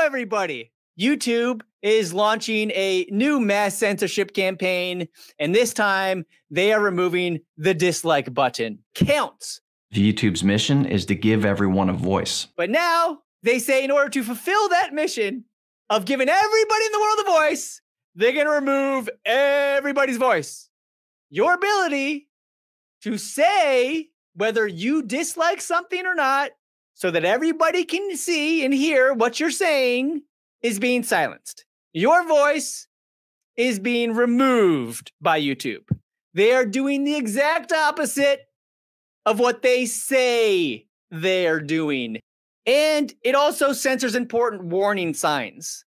everybody. YouTube is launching a new mass censorship campaign, and this time they are removing the dislike button. Counts. YouTube's mission is to give everyone a voice. But now they say in order to fulfill that mission of giving everybody in the world a voice, they're going to remove everybody's voice. Your ability to say whether you dislike something or not, so that everybody can see and hear what you're saying, is being silenced. Your voice is being removed by YouTube. They are doing the exact opposite of what they say they're doing. And it also censors important warning signs.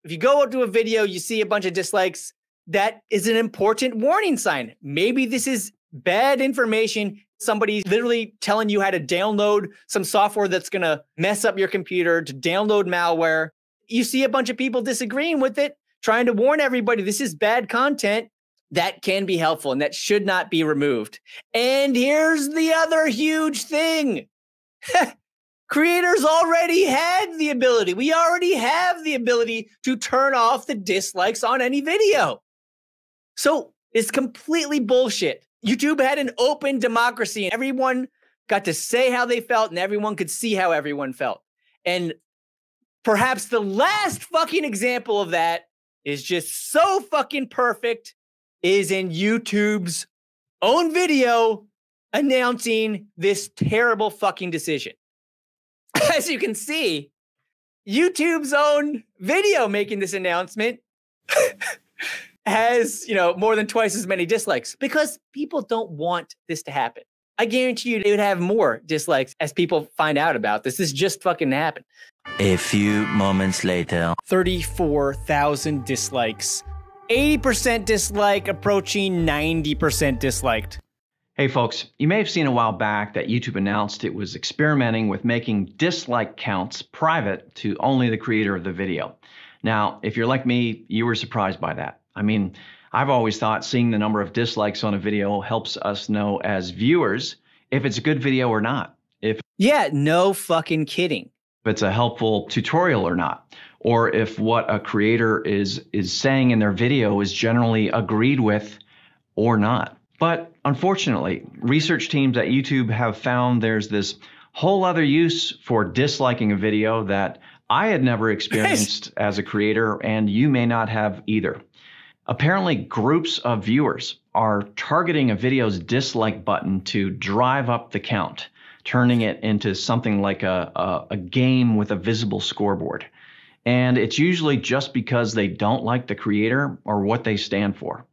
If you go to a video, you see a bunch of dislikes, that is an important warning sign. Maybe this is bad information. Somebody's literally telling you how to download some software that's going to mess up your computer, to download malware. You see a bunch of people disagreeing with it, trying to warn everybody this is bad content. That can be helpful and that should not be removed. And here's the other huge thing. Creators already had the ability. We already have the ability to turn off the dislikes on any video. So it's completely bullshit. YouTube had an open democracy and everyone got to say how they felt and everyone could see how everyone felt. And perhaps the last fucking example of that is just so fucking perfect is in YouTube's own video announcing this terrible fucking decision. As you can see, YouTube's own video making this announcement has, more than twice as many dislikes because people don't want this to happen. I guarantee you they would have more dislikes as people find out about this. This just fucking happened. A few moments later. 34,000 dislikes. 80% dislike, approaching 90% disliked. Hey folks, you may have seen a while back that YouTube announced it was experimenting with making dislike counts private to only the creator of the video. Now, if you're like me, you were surprised by that. I mean, I've always thought seeing the number of dislikes on a video helps us know as viewers if it's a good video or not. Yeah, no fucking kidding. If it's a helpful tutorial or not, or if what a creator is saying in their video is generally agreed with or not. But unfortunately, research teams at YouTube have found there's this whole other use for disliking a video that I had never experienced as a creator, and you may not have either. Apparently, groups of viewers are targeting a video's dislike button to drive up the count, turning it into something like a game with a visible scoreboard. And it's usually just because they don't like the creator or what they stand for.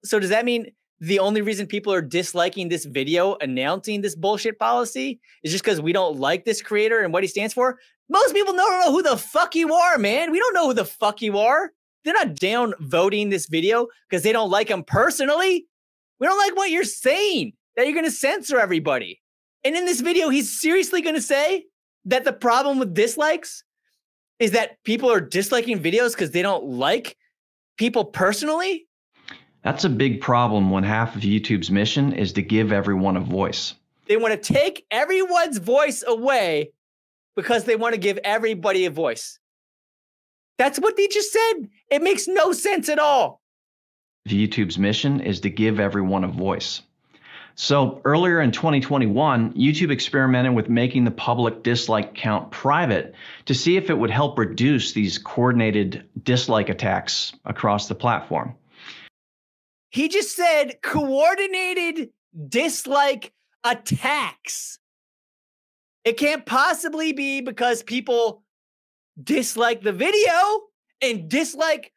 So does that mean the only reason people are disliking this video announcing this bullshit policy is just because we don't like this creator and what he stands for? Most people don't know who the fuck you are, man. We don't know who the fuck you are. They're not down voting this video because they don't like him personally. We don't like what you're saying, that you're going to censor everybody. And in this video, he's seriously going to say that the problem with dislikes is that people are disliking videos because they don't like people personally? That's a big problem when half of YouTube's mission is to give everyone a voice. They want to take everyone's voice away because they want to give everybody a voice. That's what they just said. It makes no sense at all. YouTube's mission is to give everyone a voice. So earlier in 2021, YouTube experimented with making the public dislike count private to see if it would help reduce these coordinated dislike attacks across the platform. He just said coordinated dislike attacks. It can't possibly be because people dislike the video and dislike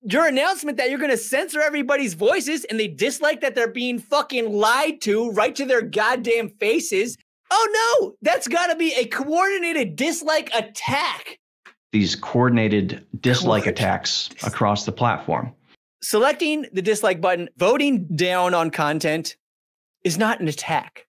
your announcement that you're going to censor everybody's voices, and they dislike that they're being fucking lied to right to their goddamn faces. Oh no, that's got to be a coordinated dislike attack. These coordinated dislike attacks across the platform. Selecting the dislike button, voting down on content is not an attack.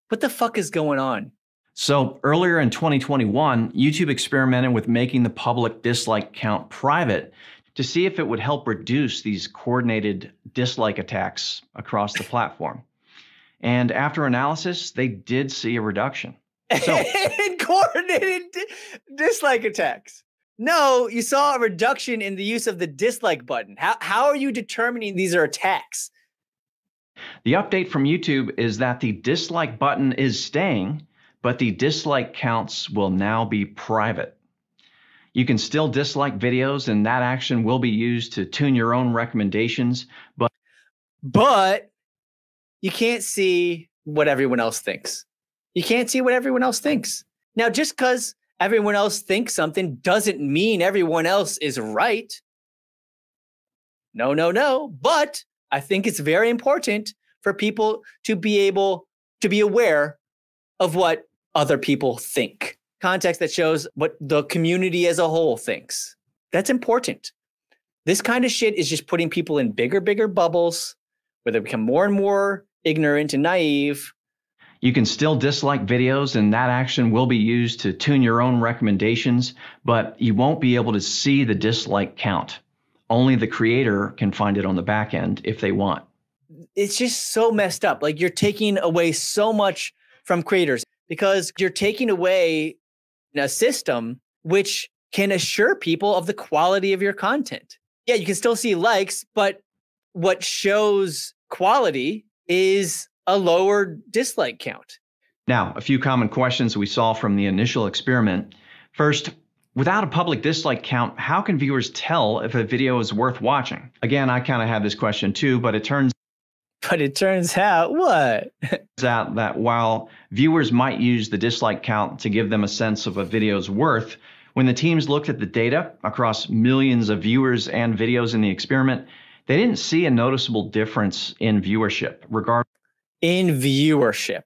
What the fuck is going on? So earlier in 2021, YouTube experimented with making the public dislike count private to see if it would help reduce these coordinated dislike attacks across the platform. And after analysis, they did see a reduction. So, coordinated dislike attacks. No, you saw a reduction in the use of the dislike button. How are you determining these are attacks? The update from YouTube is that the dislike button is staying, but the dislike counts will now be private. You can still dislike videos, and that action will be used to tune your own recommendations, but you can't see what everyone else thinks. You can't see what everyone else thinks. Now, just because everyone else thinks something doesn't mean everyone else is right. No. But I think it's very important for people to be able to be aware of what other people think. Context that shows what the community as a whole thinks. That's important. This kind of shit is just putting people in bigger bubbles where they become more and more ignorant and naive. You can still dislike videos, and that action will be used to tune your own recommendations, but you won't be able to see the dislike count. Only the creator can find it on the back end if they want. It's just so messed up. Like, you're taking away so much from creators because you're taking away a system which can assure people of the quality of your content. Yeah, you can still see likes, but what shows quality is a lower dislike count. Now, a few common questions we saw from the initial experiment. First, without a public dislike count, how can viewers tell if a video is worth watching? Again, I kind of had this question too, but it turns out what? out that while viewers might use the dislike count to give them a sense of a video's worth, when the teams looked at the data across millions of viewers and videos in the experiment, they didn't see a noticeable difference in viewership. In viewership.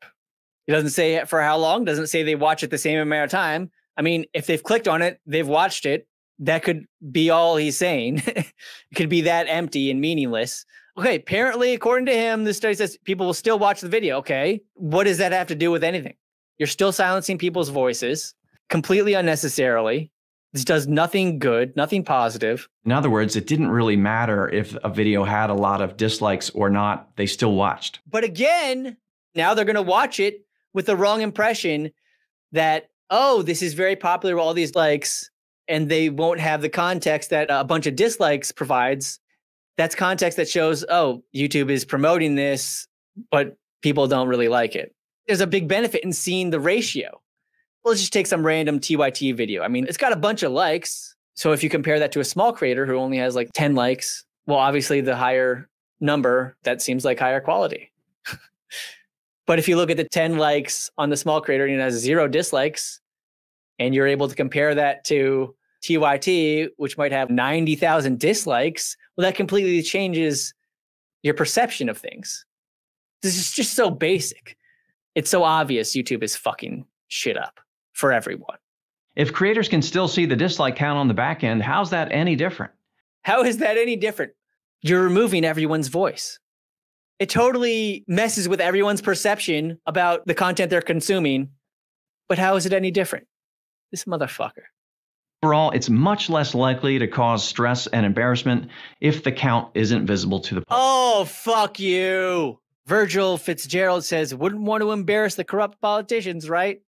It doesn't say for how long, doesn't say they watch it the same amount of time. I mean, if they've clicked on it, they've watched it. That could be all he's saying. It could be that empty and meaningless. Okay, apparently, according to him, the study says people will still watch the video. Okay, what does that have to do with anything? You're still silencing people's voices completely unnecessarily. This does nothing good, nothing positive. In other words, it didn't really matter if a video had a lot of dislikes or not. They still watched. But again, now they're going to watch it with the wrong impression that, oh, this is very popular with all these likes, and they won't have the context that a bunch of dislikes provides. That's context that shows, oh, YouTube is promoting this, but people don't really like it. There's a big benefit in seeing the ratio. Let's just take some random TYT video. I mean, it's got a bunch of likes. So if you compare that to a small creator who only has like 10 likes, well, obviously the higher number, that seems like higher quality. But if you look at the 10 likes on the small creator and it has 0 dislikes, and you're able to compare that to TYT, which might have 90,000 dislikes, well, that completely changes your perception of things. This is just so basic. It's so obvious YouTube is fucking shit up for everyone. If creators can still see the dislike count on the back end, how's that any different? How is that any different? You're removing everyone's voice. It totally messes with everyone's perception about the content they're consuming. But how is it any different? This motherfucker. Overall, it's much less likely to cause stress and embarrassment if the count isn't visible to the public. Oh, fuck you. Virgil Fitzgerald says, wouldn't want to embarrass the corrupt politicians, right?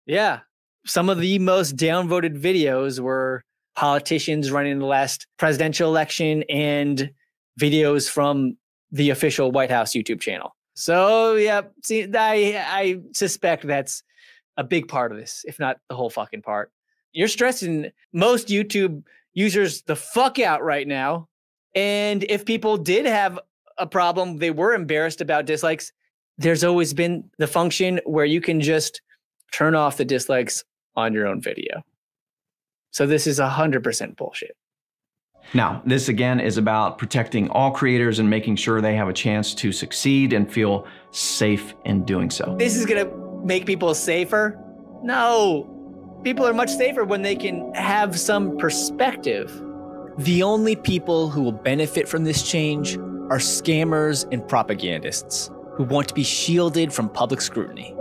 Yeah. Some of the most downvoted videos were politicians running the last presidential election and videos from the official White House YouTube channel. So, yeah, see, I suspect that's a big part of this, if not the whole fucking part. You're stressing most YouTube users the fuck out right now. And if people did have a problem, they were embarrassed about dislikes, there's always been the function where you can just turn off the dislikes on your own video. So this is 100% bullshit. Now, this again is about protecting all creators and making sure they have a chance to succeed and feel safe in doing so. This is going to make people safer? No. People are much safer when they can have some perspective. The only people who will benefit from this change are scammers and propagandists who want to be shielded from public scrutiny.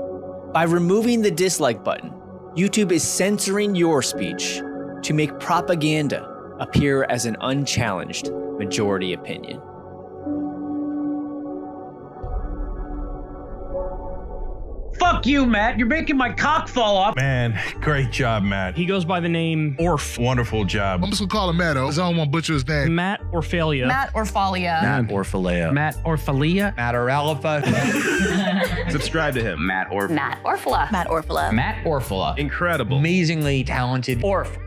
By removing the dislike button, YouTube is censoring your speech to make propaganda appear as an unchallenged majority opinion. Fuck Fuck you, Matt. You're making my cock fall off. Man, great job, Matt. He goes by the name Orf. Wonderful job. I'm just gonna call him Matto, because I don't want to butcher his name. Matt Orfalea. Matt Orfalea. Matt Orfalea. Matt Orfalea. Matt Orfalea. Subscribe to him. Matt Orfala. Matt Orfala. Matt Orfala. Incredible. Amazingly talented. Orf.